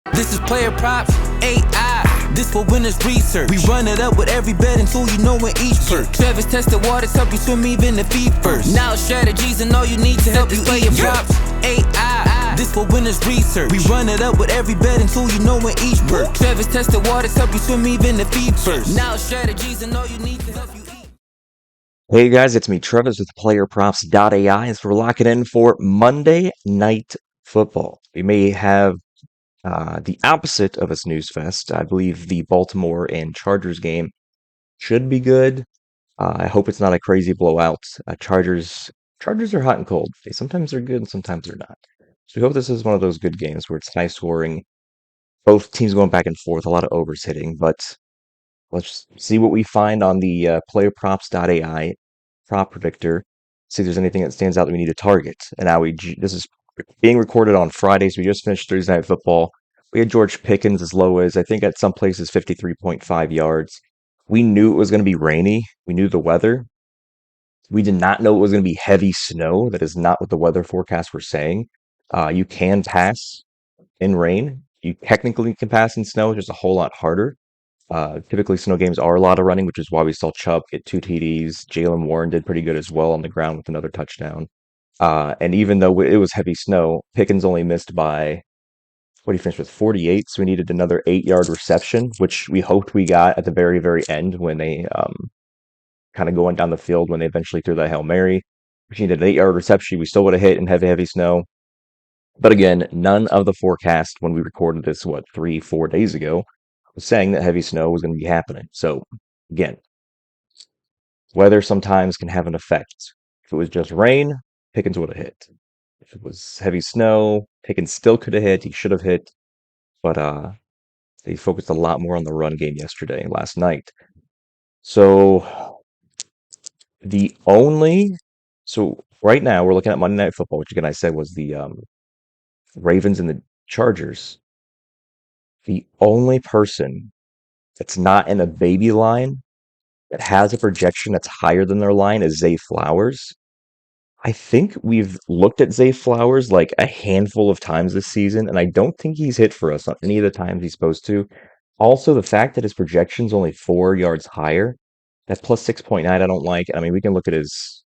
This is PlayerProps.ai. This for winners research. We run it up with every betting tool you know in each perk. Trevor's tested waters help you swim even the feet first. Now strategies and all you need to help you PlayerProps.ai. This for winners research. We run it up with every betting tool you know in each perk. Trevor's tested waters help you swim even the feet first. Now strategies and all you need to help you eat. Hey guys, it's me, Travis with PlayerProps.ai, as we're locking in for Monday Night Football. We may have the opposite of a snooze fest. I believe the Baltimore and Chargers game should be good. I hope it's not a crazy blowout. Chargers are hot and cold. Sometimes they're good and sometimes they're not. So we hope this is one of those good games where it's high scoring, both teams going back and forth, a lot of overs hitting, but let's see what we find on the PlayerProps.ai prop predictor. See if there's anything that stands out that we need to target. And now this is being recorded on Friday, so we just finished Thursday Night Football. We had George Pickens as low as, I think at some places, 53.5 yards. We knew it was going to be rainy. We knew the weather. We did not know it was going to be heavy snow. That is not what the weather forecasts were saying. You can pass in rain. You technically can pass in snow, just a whole lot harder. Typically, snow games are a lot of running, which is why we saw Chubb get 2 TDs. Jalen Warren did pretty good as well on the ground with another touchdown. And even though it was heavy snow, Pickens only missed by, what he finished with, 48. So we needed another 8-yard reception, which we hoped we got at the very, very end when they kind of going down the field when they eventually threw that Hail Mary. We needed an 8-yard reception. We still would have hit in heavy, heavy snow. But again, none of the forecast when we recorded this, 3, 4 days ago, was saying that heavy snow was going to be happening. So again, weather sometimes can have an effect. If it was just rain, Pickens would have hit. If it was heavy snow, Pickens still could have hit. He should have hit. But they focused a lot more on the run game yesterday and last night. So the only so right now we're looking at Monday Night Football, which again I said was the Ravens and the Chargers. The only person that's not in a baby line that has a projection that's higher than their line is Zay Flowers. I think we've looked at Zay Flowers like a handful of times this season, and I don't think he's hit for us on any of the times he's supposed to. Also, the fact that his projection's only 4 yards higher, that plus 6.9, I don't like. I mean, we can look at his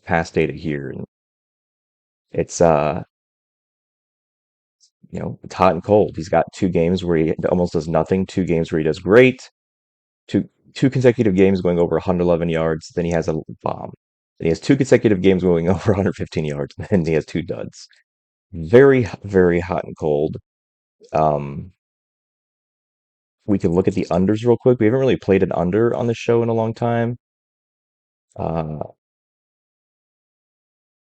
past data here, and it's it's hot and cold. He's got 2 games where he almost does nothing, 2 games where he does great, two consecutive games going over 111 yards. Then he has a bomb. Then he has 2 consecutive games going over 115 yards, and then he has 2 duds. Very, very hot and cold. Um, we can look at the unders real quick. We haven't really played an under on the show in a long time. Uh,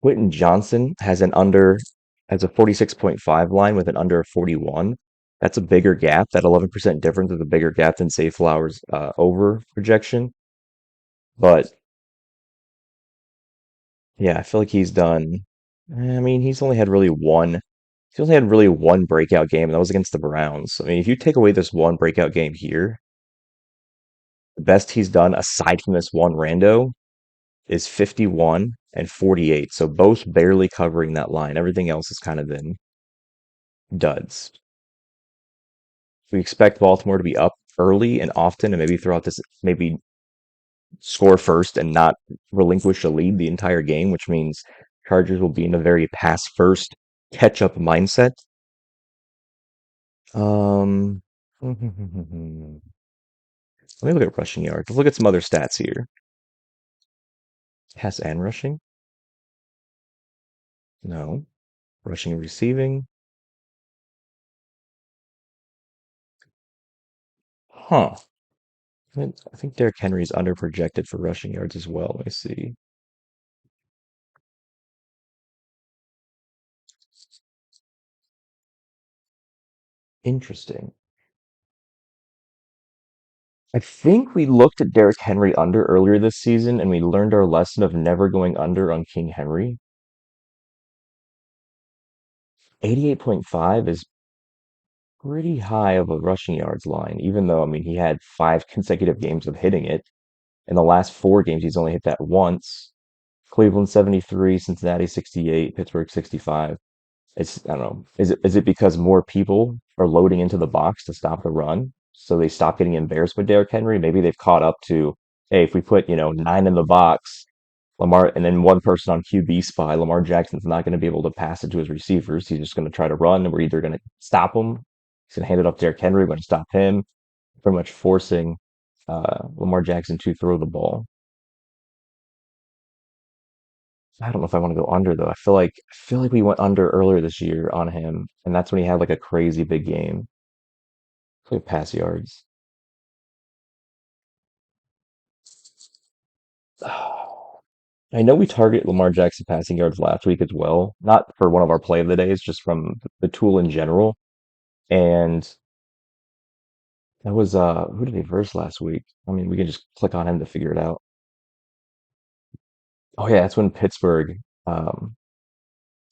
Quentin Johnson has a 46.5 line with an under of 41. That's a bigger gap. That 11% difference is a bigger gap than Say Flowers over projection. But yeah, I feel like he's done. I mean, He's only had really one breakout game, and that was against the Browns. I mean, if you take away this one breakout game here, the best he's done aside from this one rando is 51 and 48. So both barely covering that line. Everything else has kind of been duds. We expect Baltimore to be up early and often and maybe throughout this, maybe score first and not relinquish a lead the entire game, which means Chargers will be in a very pass first catch up mindset. Um, let me look at rushing yards. Let's look at some other stats here. Pass and rushing? No. Rushing and receiving? Huh. I think Derrick Henry is underprojected for rushing yards as well. Let me see. Interesting. I think we looked at Derrick Henry under earlier this season and we learned our lesson of never going under on King Henry. 88.5 is pretty high of a rushing yards line, even though, I mean, he had 5 consecutive games of hitting it. In the last 4 games, he's only hit that once. Cleveland 73, Cincinnati 68, Pittsburgh 65. I don't know. Is it because more people are loading into the box to stop the run, so they stop getting embarrassed with Derrick Henry? Maybe they've caught up to, hey, if we put, nine in the box, Lamar, and then one person on QB spy, Lamar Jackson's not going to be able to pass it to his receivers. He's just going to try to run, and we're either going to stop him, he's going to hand it off to Derrick Henry, we're going to stop him, pretty much forcing Lamar Jackson to throw the ball. I don't know if I want to go under though. I feel like we went under earlier this year on him, and that's when he had like a crazy big game. Like pass yards. I know we target Lamar Jackson passing yards last week as well, not for one of our play of the days, just from the tool in general. And that was who did he verse last week? I mean, we can just click on him to figure it out. Oh yeah, that's when Pittsburgh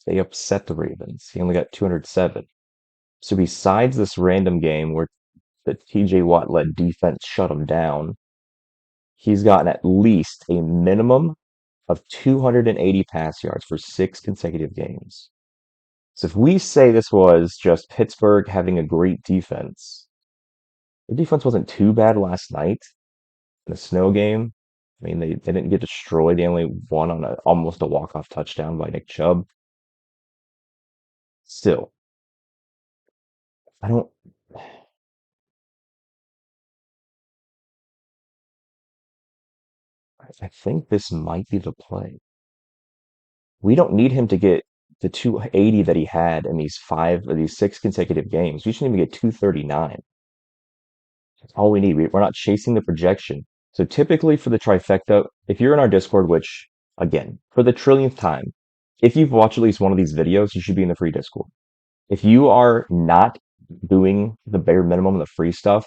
they upset the Ravens. He only got 207. So besides this random game where the TJ Watt led defense shut him down, he's gotten at least a minimum of 280 pass yards for 6 consecutive games. So if we say this was just Pittsburgh having a great defense, the defense wasn't too bad last night in a snow game. I mean, they didn't get destroyed. They only won on almost a walk-off touchdown by Nick Chubb. Still, I don't. I think this might be the play. We don't need him to get the 280 that he had in these 6 consecutive games. We shouldn't even get 239. That's all we need. We're not chasing the projection. So typically for the trifecta, if you're in our Discord, which again, for the trillionth time, if you've watched at least one of these videos, you should be in the free Discord. If you are not doing the bare minimum, the free stuff,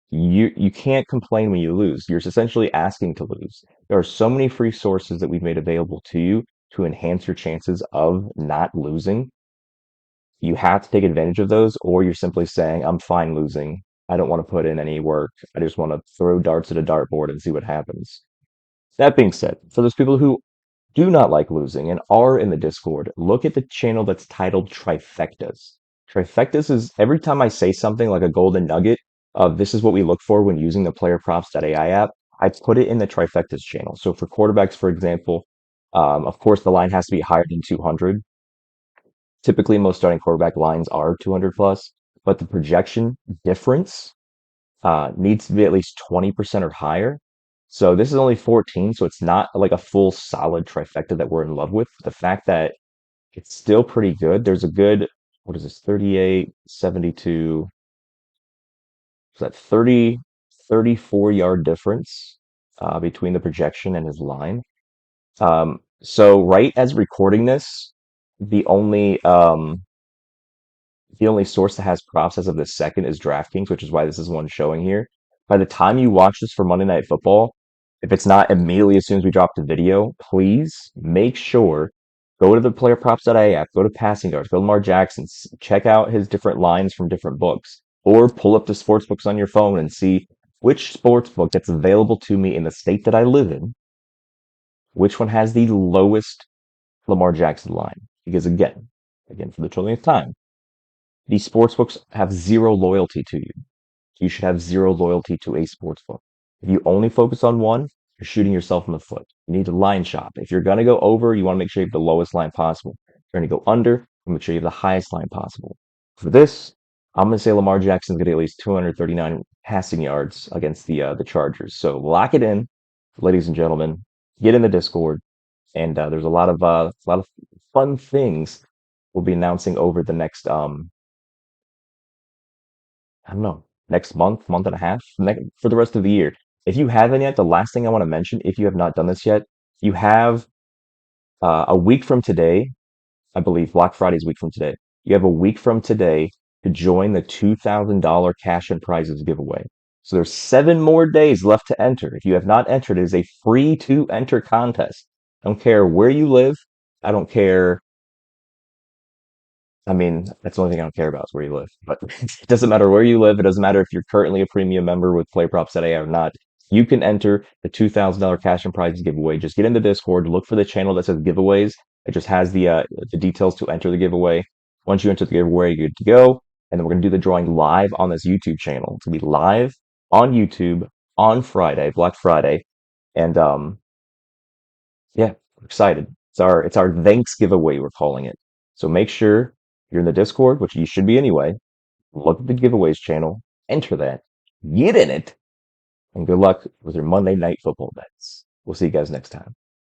you can't complain when you lose. You're essentially asking to lose. There are so many free sources that we've made available to you to enhance your chances of not losing. You have to take advantage of those, or you're simply saying, I'm fine losing. I don't want to put in any work. I just want to throw darts at a dartboard and see what happens. That being said, for those people who do not like losing and are in the Discord, look at the channel that's titled Trifectas. Trifectas is every time I say something like a golden nugget of this is what we look for when using the PlayerProps.ai app, I put it in the Trifectas channel. So for quarterbacks, for example, of course, the line has to be higher than 200. Typically, most starting quarterback lines are 200 plus, but the projection difference needs to be at least 20% or higher. So this is only 14, so it's not like a full solid trifecta that we're in love with. The fact that it's still pretty good. There's a good, what is this, 38, 72, so that 30, 34-yard difference between the projection and his line. So right as recording this, the only source that has props as of the second is DraftKings, which is why this is one showing here. By the time you watch this for Monday Night Football, if it's not immediately as soon as we drop the video, please make sure go to the PlayerProps.ai app, go to passing yards, go to Lamar Jackson, check out his different lines from different books, or pull up the sports books on your phone and see which sports book that's available to me in the state that I live in, which one has the lowest Lamar Jackson line. Because again, for the trillionth time, these sports books have zero loyalty to you. You should have zero loyalty to a sports book. If you only focus on one, you're shooting yourself in the foot. You need to line shop. If you're going to go over, you want to make sure you have the lowest line possible. If you're going to go under, make sure you have the highest line possible. For this, I'm going to say Lamar Jackson's going to get at least 239 passing yards against the Chargers. So lock it in, ladies and gentlemen. Get in the Discord, and there's a lot of fun things we'll be announcing over the next I don't know, next month, month and a half, for the rest of the year. If you haven't yet, the last thing I want to mention, if you have not done this yet, you have a week from today. I believe Black Friday is a week from today. You have a week from today to join the $2,000 cash and prizes giveaway. So there's 7 more days left to enter. If you have not entered, it is a free to enter contest. I don't care where you live. I don't care. I mean, that's the only thing I don't care about is where you live. But it doesn't matter where you live. It doesn't matter if you're currently a premium member with PlayerProps.ai or not. You can enter the $2,000 cash and prizes giveaway. Just get in the Discord, look for the channel that says giveaways. It just has the details to enter the giveaway. Once you enter the giveaway, you're good to go. And then we're going to do the drawing live on this YouTube channel. It's going to be live on YouTube on Friday, Black Friday. And yeah, we're excited. It's our thanks giveaway, we're calling it. So make sure you're in the Discord, which you should be anyway. Look at the giveaways channel, enter that, get in it, and good luck with your Monday night football bets. We'll see you guys next time.